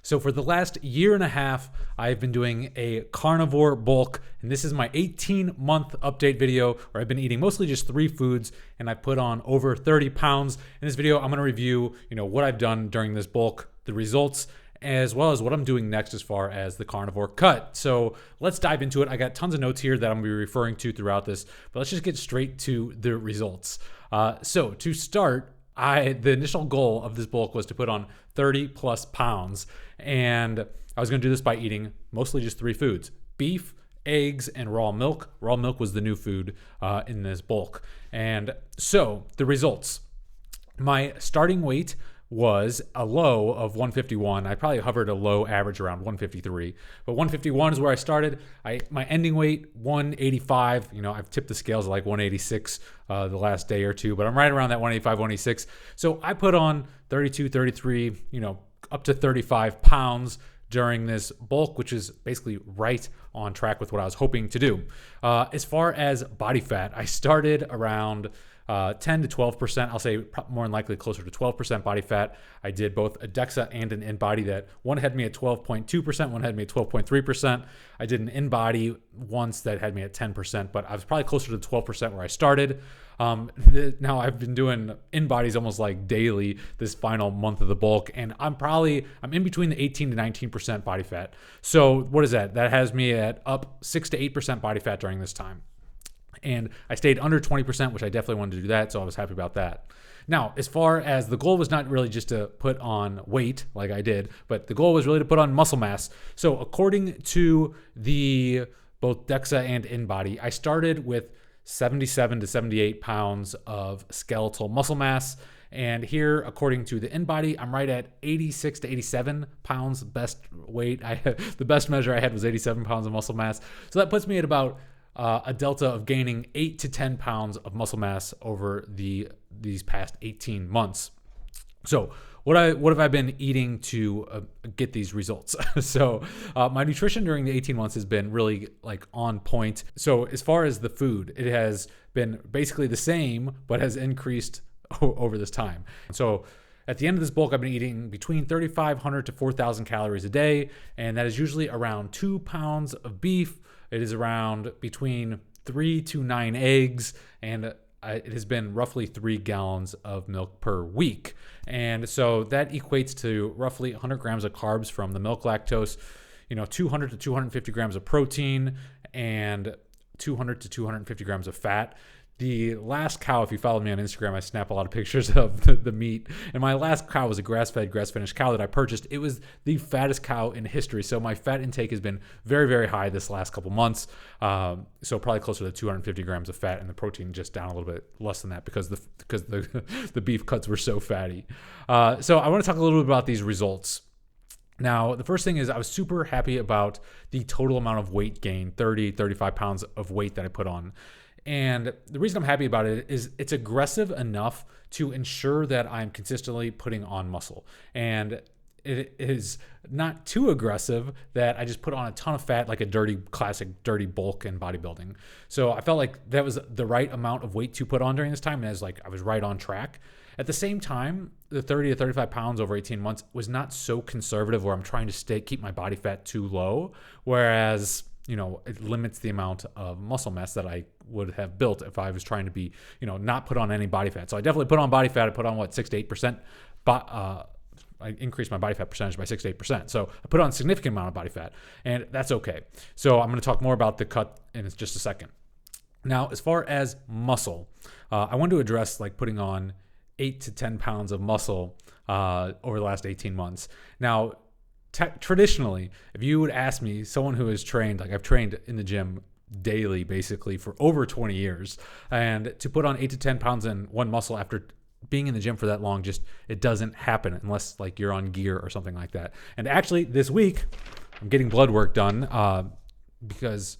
So for the last year and a half, I've been doing a carnivore bulk, and this is my 18-month update video where I've been eating mostly just 3 foods, and I put on over 30 pounds. In this video, I'm gonna review, what I've done during this bulk, the results, as well as what I'm doing next as far as the carnivore cut. So let's dive into it. I got tons of notes here that I'm gonna be referring to throughout this, but let's just get straight to the results. So to start, the initial goal of this bulk was to put on 30 plus pounds, and I was gonna do this by eating mostly just 3 foods: beef, eggs, and raw milk. Raw milk was the new food in this bulk. And so the results, my starting weight was a low of 151. I probably hovered a low average around 153, but 151 is where I started. My ending weight, 185. I've tipped the scales at like 186 the last day or two, but I'm right around that 185, 186. So I put on 32, 33, up to 35 pounds during this bulk, which is basically right on track with what I was hoping to do. As far as body fat, I started around 10 to 12%. I'll say more than likely closer to 12% body fat. I did both a DEXA and an InBody that one had me at 12.2%, one had me at 12.3%. I did an InBody once that had me at 10%, but I was probably closer to 12% where I started. Now I've been doing InBodies almost like daily this final month of the bulk, and I'm in between the 18 to 19% body fat. So what is that? That has me at up 6 to 8% body fat during this time. And I stayed under 20%, which I definitely wanted to do that, so I was happy about that. Now, as far as the goal was not really just to put on weight like I did, but the goal was really to put on muscle mass. So according to both DEXA and InBody, I started with 77 to 78 pounds of skeletal muscle mass. And here, according to the InBody, I'm right at 86 to 87 pounds best weight. The best measure I had was 87 pounds of muscle mass. So that puts me at about a delta of gaining 8 to 10 pounds of muscle mass over these past 18 months. So what have I been eating to get these results? So my nutrition during the 18 months has been really like on point. So as far as the food, it has been basically the same, but has increased over this time. So at the end of this bulk, I've been eating between 3,500 to 4,000 calories a day, and that is usually around 2 pounds of beef. It is around between 3 to 9 eggs, and it has been roughly 3 gallons of milk per week. And so that equates to roughly 100 grams of carbs from the milk lactose, 200 to 250 grams of protein, and 200 to 250 grams of fat. The last cow, if you follow me on Instagram, I snap a lot of pictures of the meat. And my last cow was a grass-fed, grass-finished cow that I purchased. It was the fattest cow in history. So my fat intake has been very, very high this last couple months. So probably closer to 250 grams of fat, and the protein just down a little bit less than that because the beef cuts were so fatty. So I want to talk a little bit about these results. Now, the first thing is I was super happy about the total amount of weight gain, 35 pounds of weight that I put on. And the reason I'm happy about it is it's aggressive enough to ensure that I'm consistently putting on muscle. And it is not too aggressive that I just put on a ton of fat, like a classic dirty bulk in bodybuilding. So I felt like that was the right amount of weight to put on during this time. And I was right on track. At the same time, the 30 to 35 pounds over 18 months was not so conservative where I'm trying to keep my body fat too low. Whereas it limits the amount of muscle mass that I would have built if I was trying to be, not put on any body fat. So I definitely put on body fat. I put on 6 to 8%, but I increased my body fat percentage by 6 to 8%. So I put on a significant amount of body fat, and that's okay. So I'm going to talk more about the cut in just a second. Now, as far as muscle, I wanted to address putting on 8 to 10 pounds of muscle over the last 18 months. Now, traditionally, if you would ask me, someone who has trained, I've trained in the gym daily basically for over 20 years, and to put on 8 to 10 pounds in one muscle after being in the gym for that long, it doesn't happen unless you're on gear or something like that. And actually this week I'm getting blood work done because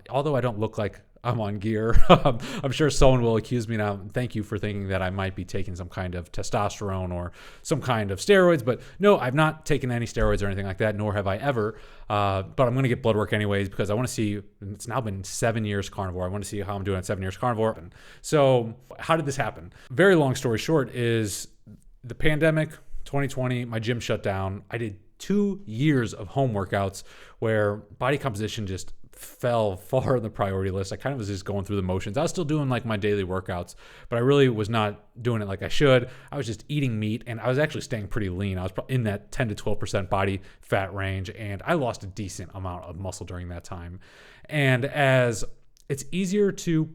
although I don't look like I'm on gear. I'm sure someone will accuse me now. Thank you for thinking that I might be taking some kind of testosterone or some kind of steroids, but no, I've not taken any steroids or anything like that, nor have I ever. But I'm going to get blood work anyways because I want to see, it's now been 7 years carnivore. I want to see how I'm doing at 7 years carnivore. So how did this happen? Very long story short is the pandemic, 2020, my gym shut down. I did 2 years of home workouts where body composition just fell far on the priority list. I kind of was just going through the motions. I was still doing like my daily workouts, but I really was not doing it like I should. I was just eating meat, and I was actually staying pretty lean. I was in that 10 to 12% body fat range, and I lost a decent amount of muscle during that time. And as it's easier to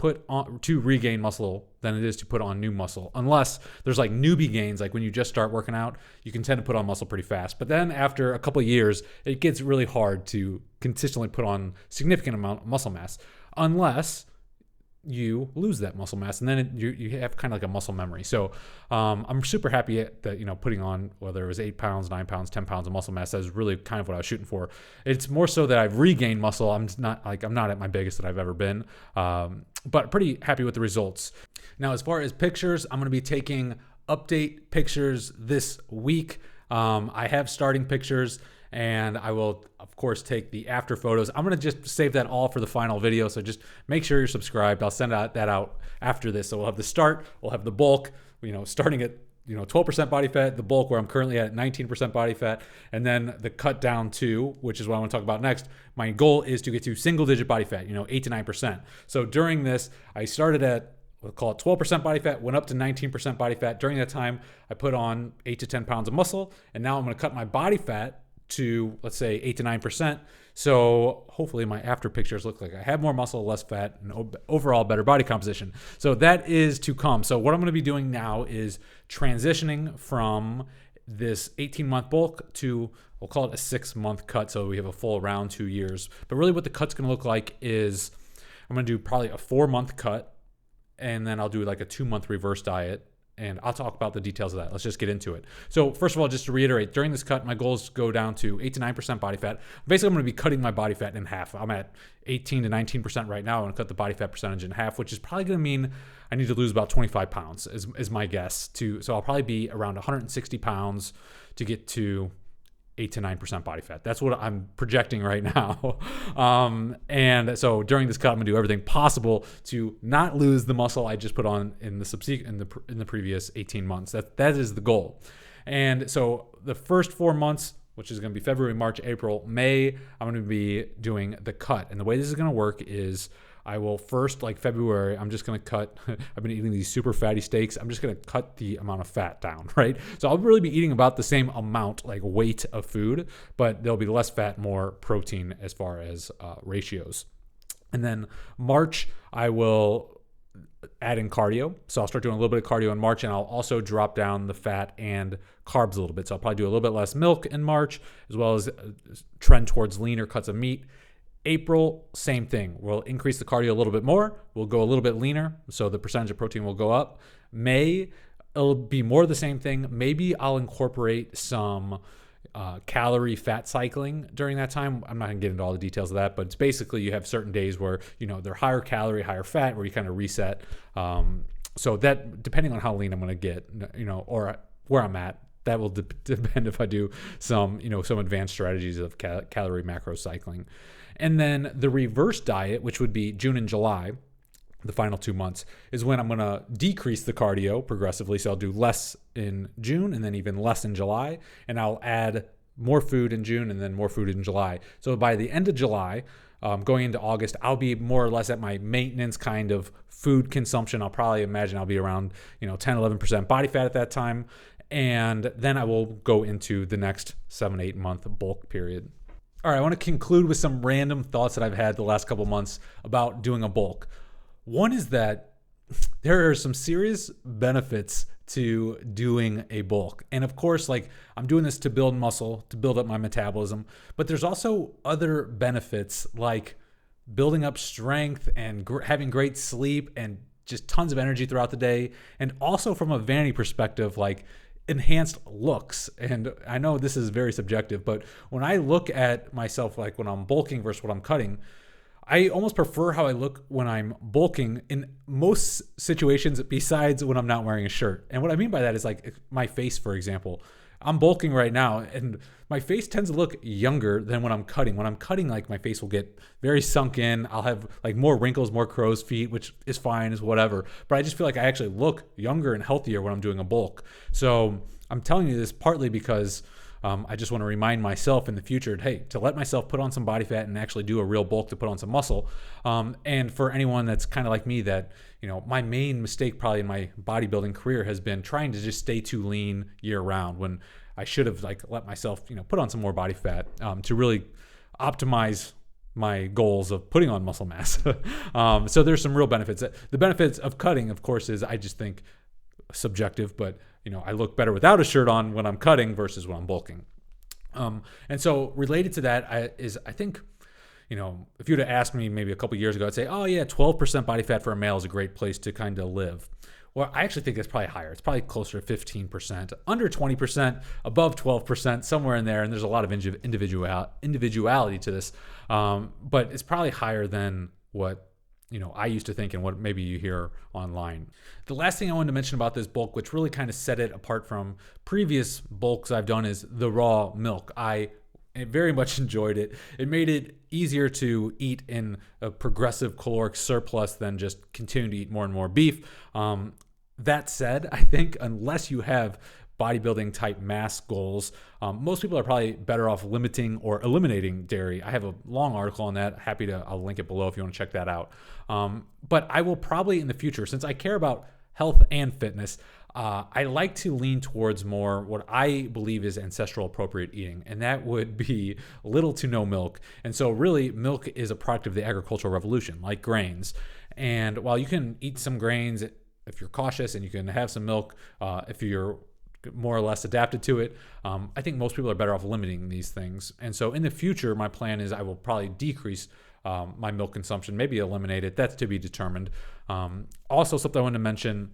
regain muscle than it is to put on new muscle, unless there's like newbie gains. Like when you just start working out, you can tend to put on muscle pretty fast. But then after a couple of years, it gets really hard to consistently put on significant amount of muscle mass, unless you lose that muscle mass, and then you have kind of like a muscle memory. So I'm super happy that putting on, whether it was 8 pounds, 9 pounds, 10 pounds of muscle mass, that's really kind of what I was shooting for. It's more so that I've regained muscle. I'm not at my biggest that I've ever been, but pretty happy with the results. Now, as far as pictures, I'm going to be taking update pictures this week. I have starting pictures, and I will, of course, take the after photos. I'm going to just save that all for the final video, so just make sure you're subscribed. I'll send that out after this. So we'll have the start, we'll have the bulk, starting at 12% body fat, the bulk where I'm currently at 19% body fat, and then the cut down to, which is what I want to talk about next. My goal is to get to single digit body fat, 8 to 9%. So during this, I started at, we'll call it 12% body fat, went up to 19% body fat. During that time, I put on 8 to 10 pounds of muscle, and now I'm going to cut my body fat to, let's say, 8 to 9%. So hopefully my after pictures look like I have more muscle, less fat, and overall better body composition. So that is to come. So what I'm going to be doing now is transitioning from this 18-month bulk to, we'll call it a 6-month cut, so we have a full round 2 years. But really what the cut's going to look like is I'm going to do probably a 4-month cut, and then I'll do like a 2-month reverse diet. And I'll talk about the details of that. Let's just get into it. So first of all, just to reiterate, during this cut, my goals go down to 8 to 9% body fat. Basically, I'm going to be cutting my body fat in half. I'm at 18 to 19% right now. I'm going to cut the body fat percentage in half, which is probably going to mean I need to lose about 25 pounds is my guess. So I'll probably be around 160 pounds to get to 8 to 9% body fat. That's what I'm projecting right now. And so during this cut, I'm gonna do everything possible to not lose the muscle I just put on in the previous 18 months. That is the goal. And so the first 4 months, which is gonna be February, March, April, May, I'm gonna be doing the cut. And the way this is gonna work is I will first, like February, I'm just going to cut, I've been eating these super fatty steaks. I'm just going to cut the amount of fat down, right? So I'll really be eating about the same amount, like weight of food, but there'll be less fat, more protein as far as ratios. And then March, I will add in cardio. So I'll start doing a little bit of cardio in March, and I'll also drop down the fat and carbs a little bit. So I'll probably do a little bit less milk in March, as well as trend towards leaner cuts of meat. April, same thing. We'll increase the cardio a little bit more. We'll go a little bit leaner, so the percentage of protein will go up. May, it'll be more of the same thing. Maybe I'll incorporate some calorie fat cycling during that time. I'm not going to get into all the details of that, but it's basically you have certain days where, they're higher calorie, higher fat, where you kind of reset. So that, depending on how lean I'm going to get, or where I'm at, that will depend if I do some advanced strategies of calorie macro cycling. And then the reverse diet, which would be June and July, the final 2 months, is when I'm going to decrease the cardio progressively. So I'll do less in June and then even less in July. And I'll add more food in June and then more food in July. So by the end of July, going into August, I'll be more or less at my maintenance kind of food consumption. I'll probably imagine I'll be around 10, 11% body fat at that time. And then I will go into the next 7-8 month bulk period. All right, I want to conclude with some random thoughts that I've had the last couple months about doing a bulk. One is that there are some serious benefits to doing a bulk. And of course, I'm doing this to build muscle, to build up my metabolism, but there's also other benefits like building up strength and having great sleep and just tons of energy throughout the day. And also from a vanity perspective, enhanced looks. And I know this is very subjective, but when I look at myself, when I'm bulking versus what I'm cutting, I almost prefer how I look when I'm bulking in most situations besides when I'm not wearing a shirt. And what I mean by that is my face, for example. I'm bulking right now and my face tends to look younger than when I'm cutting. When I'm cutting, my face will get very sunk in. I'll have more wrinkles, more crow's feet, which is fine, is whatever. But I just feel like I actually look younger and healthier when I'm doing a bulk. So I'm telling you this partly because I just want to remind myself in the future, hey, to let myself put on some body fat and actually do a real bulk to put on some muscle. And for anyone that's kind of like me, that, my main mistake probably in my bodybuilding career has been trying to just stay too lean year round, when I should have let myself, put on some more body fat to really optimize my goals of putting on muscle mass. So there's some real benefits. The benefits of cutting, of course, is I just think subjective, but I look better without a shirt on when I'm cutting versus when I'm bulking. And so related to that I think, if you would have asked me maybe a couple years ago, I'd say, oh yeah, 12% body fat for a male is a great place to kind of live. Well, I actually think it's probably higher. It's probably closer to 15%, under 20%, above 12%, somewhere in there. And there's a lot of individuality to this. But it's probably higher than what I used to think and what maybe you hear online. The last thing I wanted to mention about this bulk, which really kind of set it apart from previous bulks I've done, is the raw milk. I very much enjoyed it. It made it easier to eat in a progressive caloric surplus than just continuing to eat more and more beef. That said, I think unless you have bodybuilding type mass goals, most people are probably better off limiting or eliminating dairy. I have a long article on that. I'll link it below if you want to check that out. But I will probably in the future, since I care about health and fitness, I like to lean towards more what I believe is ancestral appropriate eating, and that would be little to no milk. And so really, milk is a product of the agricultural revolution, like grains. And while you can eat some grains if you're cautious, and you can have some milk if you're more or less adapted to it, I think most people are better off limiting these things. And so in the future, my plan is I will probably decrease my milk consumption, maybe eliminate it. That's to be determined. Also, something I wanted to mention,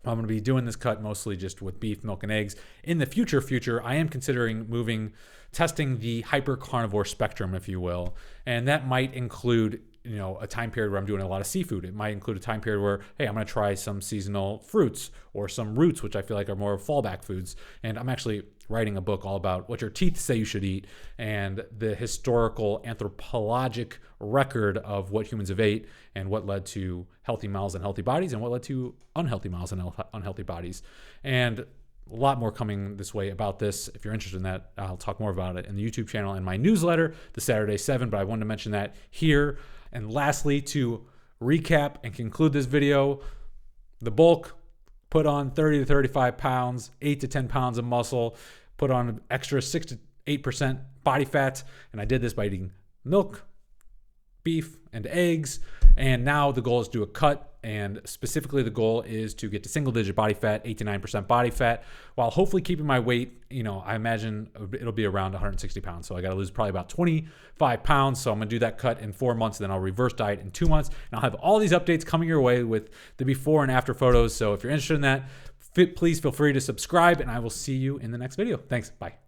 I'm going to be doing this cut mostly just with beef, milk, and eggs. In the future, I am considering testing the hyper-carnivore spectrum, if you will. And that might include, a time period where I'm doing a lot of seafood. It might include a time period where, hey, I'm going to try some seasonal fruits or some roots, which I feel like are more fallback foods. And I'm actually writing a book all about what your teeth say you should eat and the historical anthropologic record of what humans have ate and what led to healthy mouths and healthy bodies and what led to unhealthy mouths and unhealthy bodies. And a lot more coming this way about this. If you're interested in that, I'll talk more about it in the YouTube channel and my newsletter, the Saturday 7, but I wanted to mention that here. And lastly, to recap and conclude this video, the bulk, put on 30 to 35 pounds, 8 to 10 pounds of muscle, put on an extra 6 to 8% body fat. And I did this by eating milk, beef, and eggs. And now the goal is to do a cut. And specifically, the goal is to get to single-digit body fat, 8 to 9% body fat, while hopefully keeping my weight. I imagine it'll be around 160 pounds. So I got to lose probably about 25 pounds. So I'm going to do that cut in 4 months. Then I'll reverse diet in 2 months. And I'll have all these updates coming your way with the before and after photos. So if you're interested in that, please feel free to subscribe. And I will see you in the next video. Thanks. Bye.